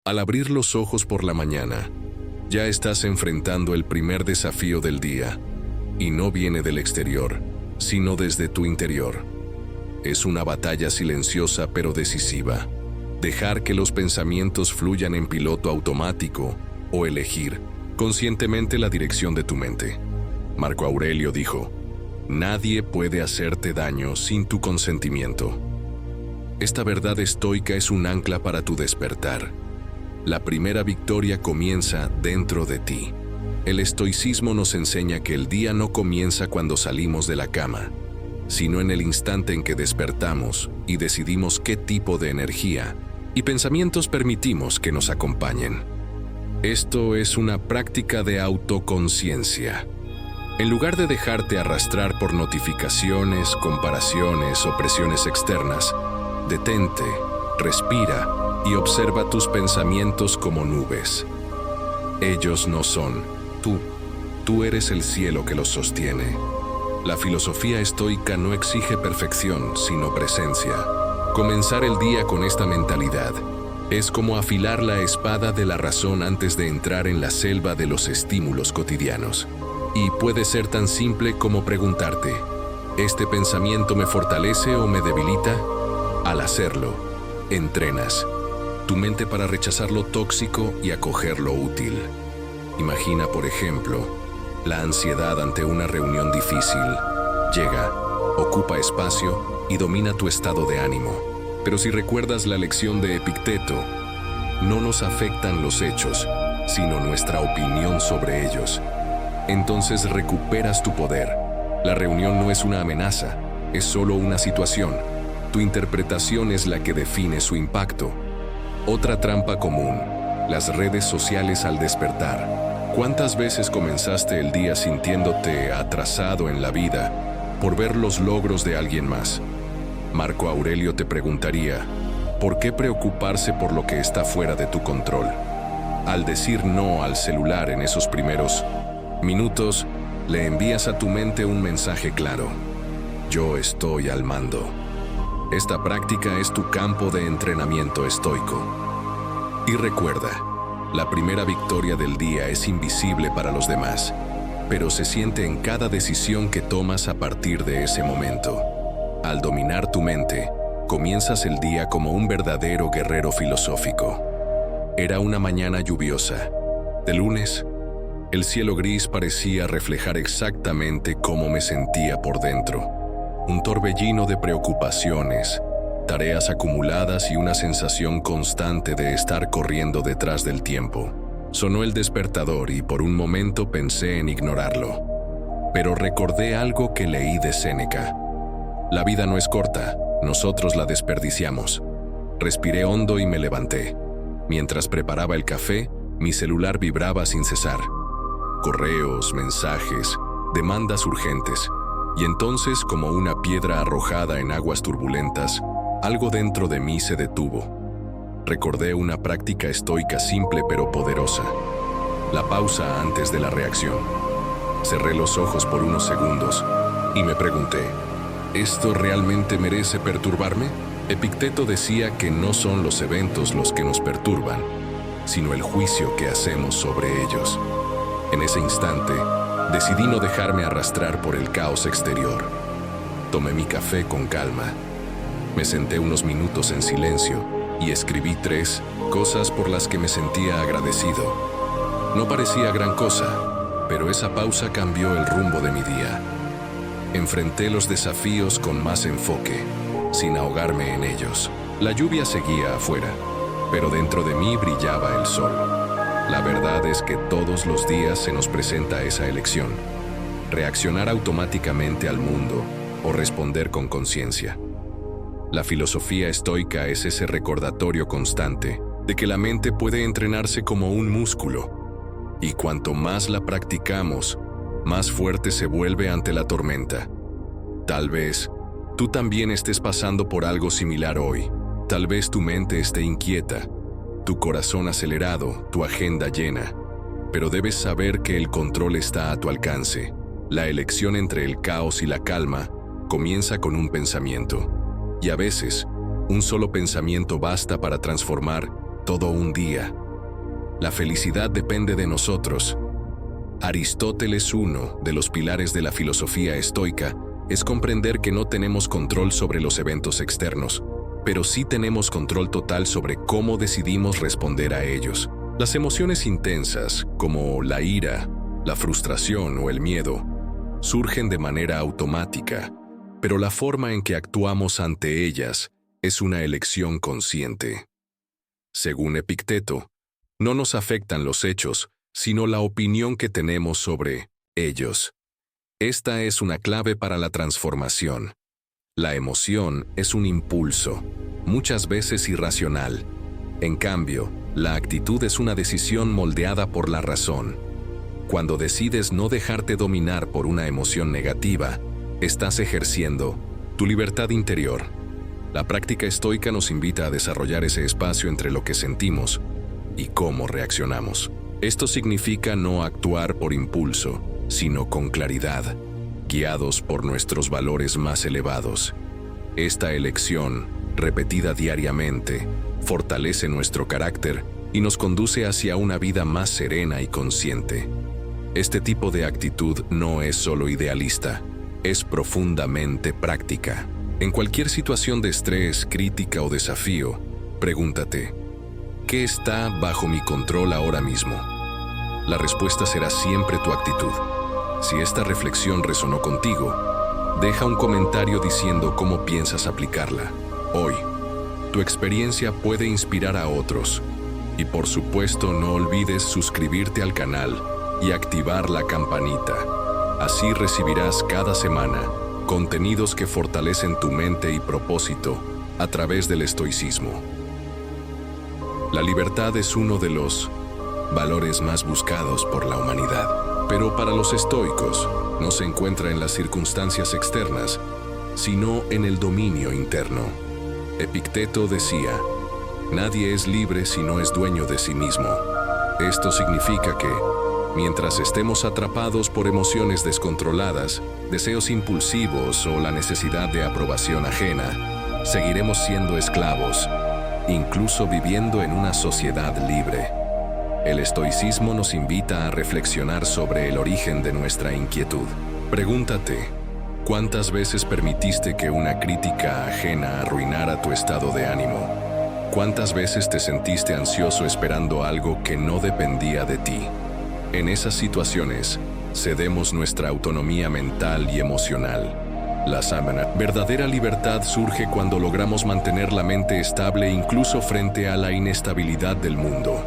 Al abrir los ojos por la mañana, ya estás enfrentando el primer desafío del día, y no viene del exterior, sino desde tu interior. Es una batalla silenciosa pero decisiva. Dejar que los pensamientos fluyan en piloto automático o elegir conscientemente la dirección de tu mente. Marco Aurelio dijo: nadie puede hacerte daño sin tu consentimiento. Esta verdad estoica es un ancla para tu despertar. La primera victoria comienza dentro de ti. El estoicismo nos enseña que el día no comienza cuando salimos de la cama, sino en el instante en que despertamos y decidimos qué tipo de energía y pensamientos permitimos que nos acompañen. Esto es una práctica de autoconciencia. En lugar de dejarte arrastrar por notificaciones, comparaciones o presiones externas, detente, respira y observa tus pensamientos como nubes. Ellos no son tú. Tú eres el cielo que los sostiene. La filosofía estoica no exige perfección, sino presencia. Comenzar el día con esta mentalidad es como afilar la espada de la razón antes de entrar en la selva de los estímulos cotidianos. Y puede ser tan simple como preguntarte: ¿este pensamiento me fortalece o me debilita? Al hacerlo, entrenas tu mente para rechazar lo tóxico y acoger lo útil. Imagina, por ejemplo, la ansiedad ante una reunión difícil. Llega, ocupa espacio y domina tu estado de ánimo. Pero si recuerdas la lección de Epicteto, no nos afectan los hechos, sino nuestra opinión sobre ellos. Entonces recuperas tu poder. La reunión no es una amenaza, es solo una situación. Tu interpretación es la que define su impacto. Otra trampa común: las redes sociales al despertar. ¿Cuántas veces comenzaste el día sintiéndote atrasado en la vida por ver los logros de alguien más? Marco Aurelio te preguntaría: ¿por qué preocuparse por lo que está fuera de tu control? Al decir no al celular en esos primeros minutos, le envías a tu mente un mensaje claro: yo estoy al mando. Esta práctica es tu campo de entrenamiento estoico. Y recuerda, la primera victoria del día es invisible para los demás, pero se siente en cada decisión que tomas a partir de ese momento. Al dominar tu mente, comienzas el día como un verdadero guerrero filosófico. Era una mañana lluviosa. De lunes, el cielo gris parecía reflejar exactamente cómo me sentía por dentro. Un torbellino de preocupaciones, tareas acumuladas y una sensación constante de estar corriendo detrás del tiempo. Sonó el despertador y por un momento pensé en ignorarlo. Pero recordé algo que leí de Séneca: la vida no es corta, nosotros la desperdiciamos. Respiré hondo y me levanté. Mientras preparaba el café, mi celular vibraba sin cesar. Correos, mensajes, demandas urgentes. Y entonces, como una piedra arrojada en aguas turbulentas, algo dentro de mí se detuvo. Recordé una práctica estoica simple pero poderosa: la pausa antes de la reacción. Cerré los ojos por unos segundos y me pregunté: ¿esto realmente merece perturbarme? Epicteto decía que no son los eventos los que nos perturban, sino el juicio que hacemos sobre ellos. En ese instante, decidí no dejarme arrastrar por el caos exterior. Tomé mi café con calma. Me senté unos minutos en silencio y escribí 3 cosas por las que me sentía agradecido. No parecía gran cosa, pero esa pausa cambió el rumbo de mi día. Enfrenté los desafíos con más enfoque, sin ahogarme en ellos. La lluvia seguía afuera, pero dentro de mí brillaba el sol. La verdad es que todos los días se nos presenta esa elección: reaccionar automáticamente al mundo o responder con conciencia. La filosofía estoica es ese recordatorio constante de que la mente puede entrenarse como un músculo, y cuanto más la practicamos, más fuerte se vuelve ante la tormenta. Tal vez tú también estés pasando por algo similar hoy. Tal vez tu mente esté inquieta, tu corazón acelerado, tu agenda llena, pero debes saber que el control está a tu alcance. La elección entre el caos y la calma comienza con un pensamiento, y a veces, un solo pensamiento basta para transformar todo un día. La felicidad depende de nosotros. Aristóteles, uno de los pilares de la filosofía estoica, es comprender que no tenemos control sobre los eventos externos, pero sí tenemos control total sobre cómo decidimos responder a ellos. Las emociones intensas, como la ira, la frustración o el miedo, surgen de manera automática, pero la forma en que actuamos ante ellas es una elección consciente. Según Epicteto, no nos afectan los hechos, sino la opinión que tenemos sobre ellos. Esta es una clave para la transformación. La emoción es un impulso, muchas veces irracional. En cambio, la actitud es una decisión moldeada por la razón. Cuando decides no dejarte dominar por una emoción negativa, estás ejerciendo tu libertad interior. La práctica estoica nos invita a desarrollar ese espacio entre lo que sentimos y cómo reaccionamos. Esto significa no actuar por impulso, sino con claridad, guiados por nuestros valores más elevados. Esta elección, repetida diariamente, fortalece nuestro carácter y nos conduce hacia una vida más serena y consciente. Este tipo de actitud no es solo idealista, es profundamente práctica. En cualquier situación de estrés, crítica o desafío, pregúntate, ¿qué está bajo mi control ahora mismo? La respuesta será siempre tu actitud. Si esta reflexión resonó contigo, deja un comentario diciendo cómo piensas aplicarla. Hoy, tu experiencia puede inspirar a otros. Y por supuesto, no olvides suscribirte al canal y activar la campanita. Así recibirás cada semana contenidos que fortalecen tu mente y propósito a través del estoicismo. La libertad es uno de los valores más buscados por la humanidad. Pero para los estoicos, no se encuentra en las circunstancias externas, sino en el dominio interno. Epicteto decía, nadie es libre si no es dueño de sí mismo. Esto significa que, mientras estemos atrapados por emociones descontroladas, deseos impulsivos o la necesidad de aprobación ajena, seguiremos siendo esclavos, incluso viviendo en una sociedad libre. El estoicismo nos invita a reflexionar sobre el origen de nuestra inquietud. Pregúntate, ¿cuántas veces permitiste que una crítica ajena arruinara tu estado de ánimo? ¿Cuántas veces te sentiste ansioso esperando algo que no dependía de ti? En esas situaciones, cedemos nuestra autonomía mental y emocional. La verdadera libertad surge cuando logramos mantener la mente estable incluso frente a la inestabilidad del mundo.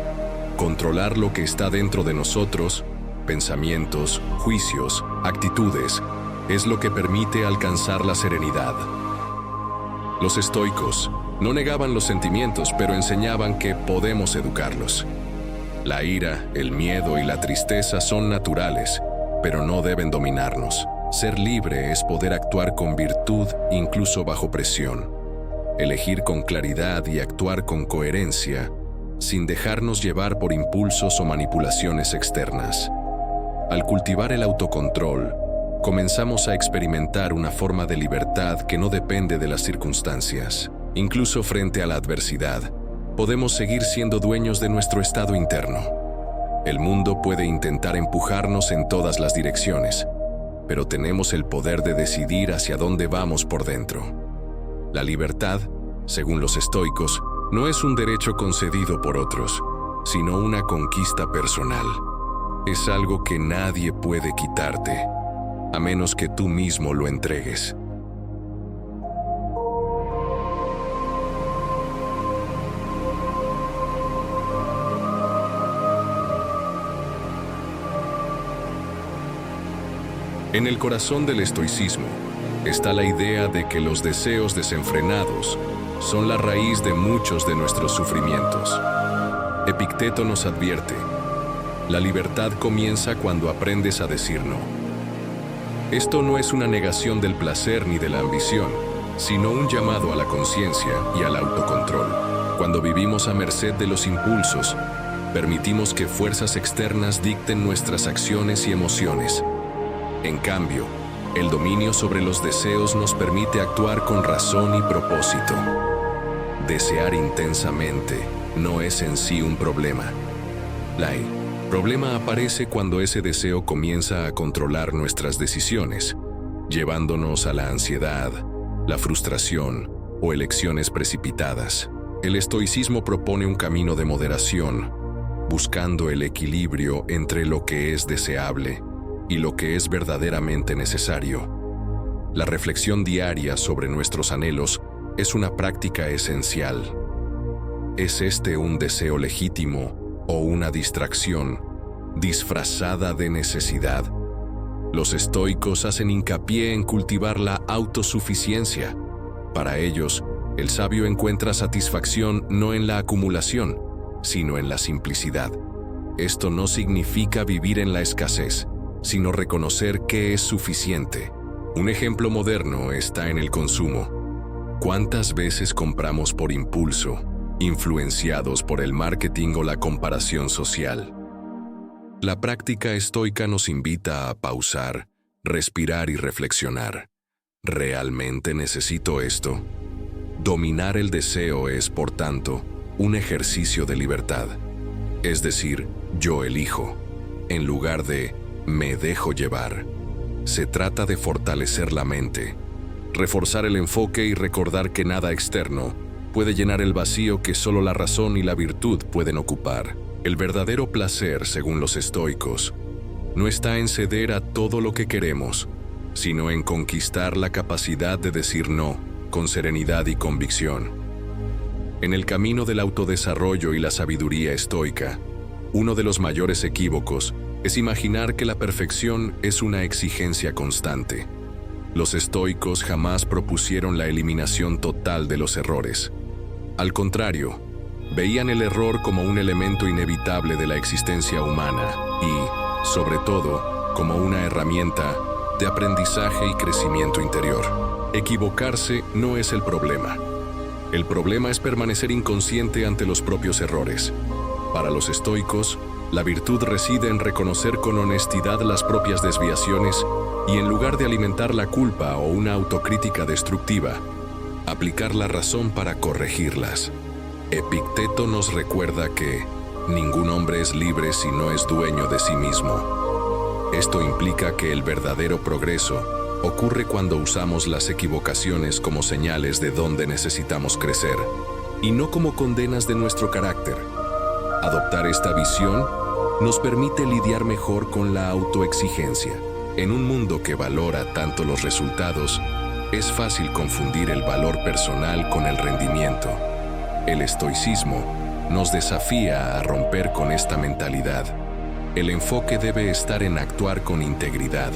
Controlar lo que está dentro de nosotros, pensamientos, juicios, actitudes, es lo que permite alcanzar la serenidad. Los estoicos no negaban los sentimientos, pero enseñaban que podemos educarlos. La ira, el miedo y la tristeza son naturales, pero no deben dominarnos. Ser libre es poder actuar con virtud incluso bajo presión. Elegir con claridad y actuar con coherencia, sin dejarnos llevar por impulsos o manipulaciones externas. Al cultivar el autocontrol, comenzamos a experimentar una forma de libertad que no depende de las circunstancias. Incluso frente a la adversidad, podemos seguir siendo dueños de nuestro estado interno. El mundo puede intentar empujarnos en todas las direcciones, pero tenemos el poder de decidir hacia dónde vamos por dentro. La libertad, según los estoicos, no es un derecho concedido por otros, sino una conquista personal. Es algo que nadie puede quitarte, a menos que tú mismo lo entregues. En el corazón del estoicismo está la idea de que los deseos desenfrenados son la raíz de muchos de nuestros sufrimientos. Epicteto nos advierte, la libertad comienza cuando aprendes a decir no. Esto no es una negación del placer ni de la ambición, sino un llamado a la conciencia y al autocontrol. Cuando vivimos a merced de los impulsos, permitimos que fuerzas externas dicten nuestras acciones y emociones. En cambio, el dominio sobre los deseos nos permite actuar con razón y propósito. Desear intensamente no es en sí un problema. El problema aparece cuando ese deseo comienza a controlar nuestras decisiones, llevándonos a la ansiedad, la frustración o elecciones precipitadas. El estoicismo propone un camino de moderación, buscando el equilibrio entre lo que es deseable y lo que es verdaderamente necesario. La reflexión diaria sobre nuestros anhelos es una práctica esencial. ¿Es este un deseo legítimo o una distracción disfrazada de necesidad? Los estoicos hacen hincapié en cultivar la autosuficiencia. Para ellos, el sabio encuentra satisfacción no en la acumulación, sino en la simplicidad. Esto no significa vivir en la escasez, sino reconocer que es suficiente. Un ejemplo moderno está en el consumo. ¿Cuántas veces compramos por impulso, influenciados por el marketing o la comparación social? La práctica estoica nos invita a pausar, respirar y reflexionar. ¿Realmente necesito esto? Dominar el deseo es, por tanto, un ejercicio de libertad. Es decir, yo elijo, en lugar de me dejo llevar. Se trata de fortalecer la mente, reforzar el enfoque y recordar que nada externo puede llenar el vacío que solo la razón y la virtud pueden ocupar. El verdadero placer, según los estoicos, no está en ceder a todo lo que queremos, sino en conquistar la capacidad de decir no con serenidad y convicción. En el camino del autodesarrollo y la sabiduría estoica, uno de los mayores equívocos es imaginar que la perfección es una exigencia constante. Los estoicos jamás propusieron la eliminación total de los errores. Al contrario, veían el error como un elemento inevitable de la existencia humana y, sobre todo, como una herramienta de aprendizaje y crecimiento interior. Equivocarse no es el problema. El problema es permanecer inconsciente ante los propios errores. Para los estoicos, la virtud reside en reconocer con honestidad las propias desviaciones y, en lugar de alimentar la culpa o una autocrítica destructiva, aplicar la razón para corregirlas. Epicteto nos recuerda que ningún hombre es libre si no es dueño de sí mismo. Esto implica que el verdadero progreso ocurre cuando usamos las equivocaciones como señales de dónde necesitamos crecer, y no como condenas de nuestro carácter. Adoptar esta visión nos permite lidiar mejor con la autoexigencia. En un mundo que valora tanto los resultados, es fácil confundir el valor personal con el rendimiento. El estoicismo nos desafía a romper con esta mentalidad. El enfoque debe estar en actuar con integridad,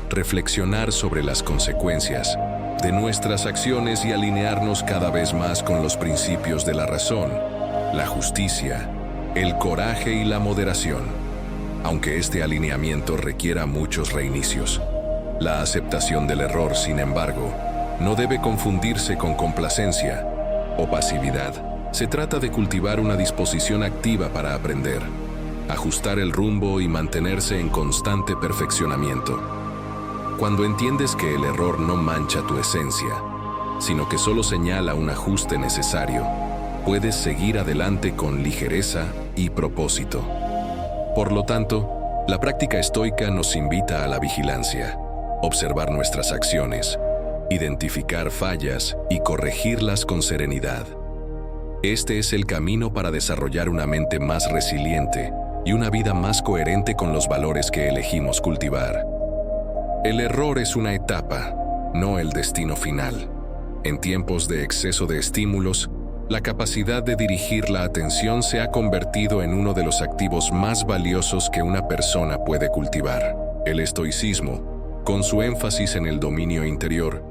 reflexionar sobre las consecuencias de nuestras acciones y alinearnos cada vez más con los principios de la razón, la justicia, el coraje y la moderación. Aunque este alineamiento requiera muchos reinicios, la aceptación del error, sin embargo, no debe confundirse con complacencia o pasividad. Se trata de cultivar una disposición activa para aprender, ajustar el rumbo y mantenerse en constante perfeccionamiento. Cuando entiendes que el error no mancha tu esencia, sino que solo señala un ajuste necesario, puedes seguir adelante con ligereza y propósito. Por lo tanto, la práctica estoica nos invita a la vigilancia, observar nuestras acciones, identificar fallas y corregirlas con serenidad. Este es el camino para desarrollar una mente más resiliente y una vida más coherente con los valores que elegimos cultivar. El error es una etapa, no el destino final. En tiempos de exceso de estímulos, la capacidad de dirigir la atención se ha convertido en uno de los activos más valiosos que una persona puede cultivar. El estoicismo, con su énfasis en el dominio interior,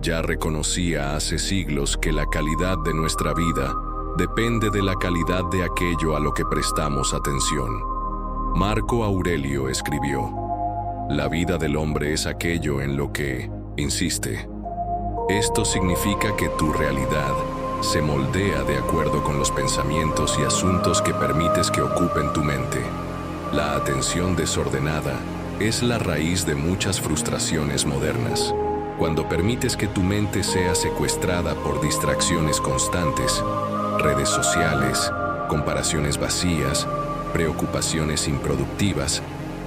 ya reconocía hace siglos que la calidad de nuestra vida depende de la calidad de aquello a lo que prestamos atención. Marco Aurelio escribió: "La vida del hombre es aquello en lo que insiste". Esto significa que tu realidad se moldea de acuerdo con los pensamientos y asuntos que permites que ocupen tu mente. La atención desordenada es la raíz de muchas frustraciones modernas. Cuando permites que tu mente sea secuestrada por distracciones constantes, redes sociales, comparaciones vacías, preocupaciones improductivas,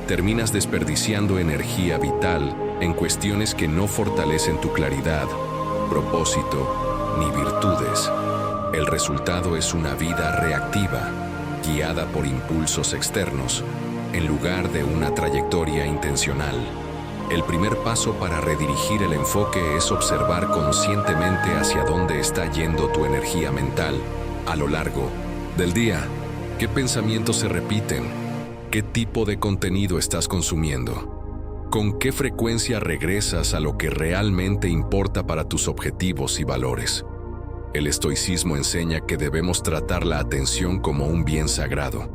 terminas desperdiciando energía vital en cuestiones que no fortalecen tu claridad, propósito ni virtudes. El resultado es una vida reactiva, guiada por impulsos externos, en lugar de una trayectoria intencional. El primer paso para redirigir el enfoque es observar conscientemente hacia dónde está yendo tu energía mental a lo largo del día. ¿Qué pensamientos se repiten? ¿Qué tipo de contenido estás consumiendo? ¿Con qué frecuencia regresas a lo que realmente importa para tus objetivos y valores? El estoicismo enseña que debemos tratar la atención como un bien sagrado.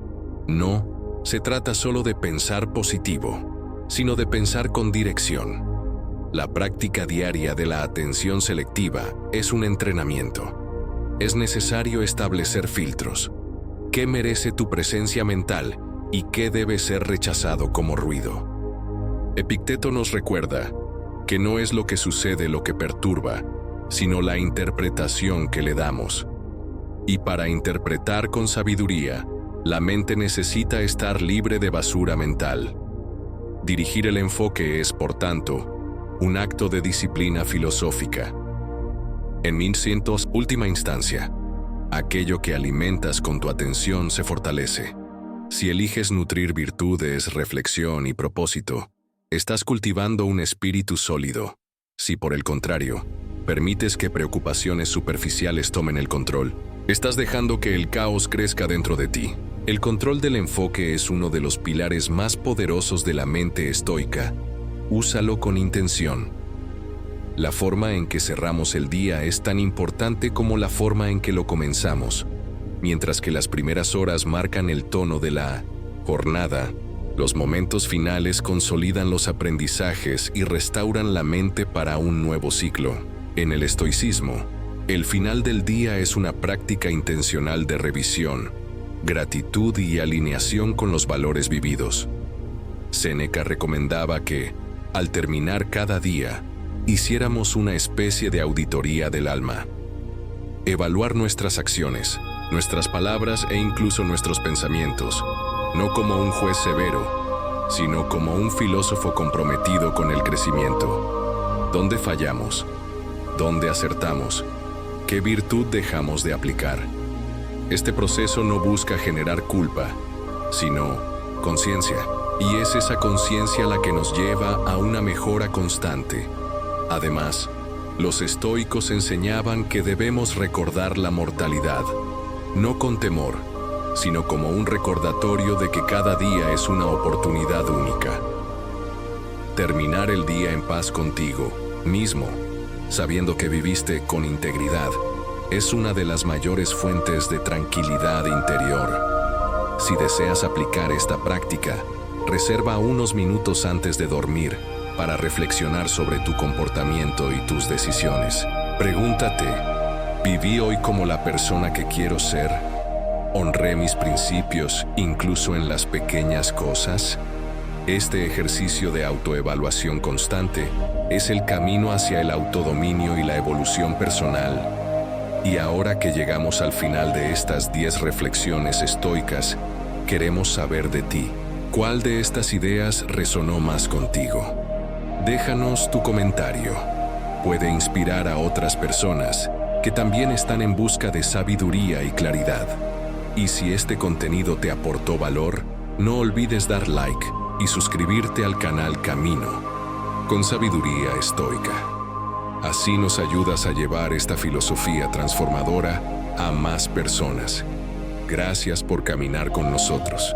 No se trata solo de pensar positivo, sino de pensar con dirección. La práctica diaria de la atención selectiva es un entrenamiento. Es necesario establecer filtros. ¿Qué merece tu presencia mental y qué debe ser rechazado como ruido? Epicteto nos recuerda que no es lo que sucede lo que perturba, sino la interpretación que le damos. Y para interpretar con sabiduría, la mente necesita estar libre de basura mental. Dirigir el enfoque es, por tanto, un acto de disciplina filosófica. En última instancia, aquello que alimentas con tu atención se fortalece. Si eliges nutrir virtudes, reflexión y propósito, estás cultivando un espíritu sólido. Si, por el contrario, permites que preocupaciones superficiales tomen el control, estás dejando que el caos crezca dentro de ti. El control del enfoque es uno de los pilares más poderosos de la mente estoica. Úsalo con intención. La forma en que cerramos el día es tan importante como la forma en que lo comenzamos. Mientras que las primeras horas marcan el tono de la jornada, los momentos finales consolidan los aprendizajes y restauran la mente para un nuevo ciclo. En el estoicismo, el final del día es una práctica intencional de revisión, gratitud y alineación con los valores vividos. Séneca recomendaba que, al terminar cada día, hiciéramos una especie de auditoría del alma. Evaluar nuestras acciones, nuestras palabras e incluso nuestros pensamientos, no como un juez severo, sino como un filósofo comprometido con el crecimiento. ¿Dónde fallamos? ¿Dónde acertamos? ¿Qué virtud dejamos de aplicar? Este proceso no busca generar culpa, sino conciencia. Y es esa conciencia la que nos lleva a una mejora constante. Además, los estoicos enseñaban que debemos recordar la mortalidad, no con temor, sino como un recordatorio de que cada día es una oportunidad única. Terminar el día en paz contigo mismo, sabiendo que viviste con integridad, es una de las mayores fuentes de tranquilidad interior. Si deseas aplicar esta práctica, reserva unos minutos antes de dormir para reflexionar sobre tu comportamiento y tus decisiones. Pregúntate, ¿viví hoy como la persona que quiero ser? ¿Honré mis principios incluso en las pequeñas cosas? Este ejercicio de autoevaluación constante es el camino hacia el autodominio y la evolución personal. Y ahora que llegamos al final de estas 10 reflexiones estoicas, queremos saber de ti. ¿Cuál de estas ideas resonó más contigo? Déjanos tu comentario. Puede inspirar a otras personas que también están en busca de sabiduría y claridad. Y si este contenido te aportó valor, no olvides dar like y suscribirte al canal Camino con Sabiduría Estoica. Así nos ayudas a llevar esta filosofía transformadora a más personas. Gracias por caminar con nosotros.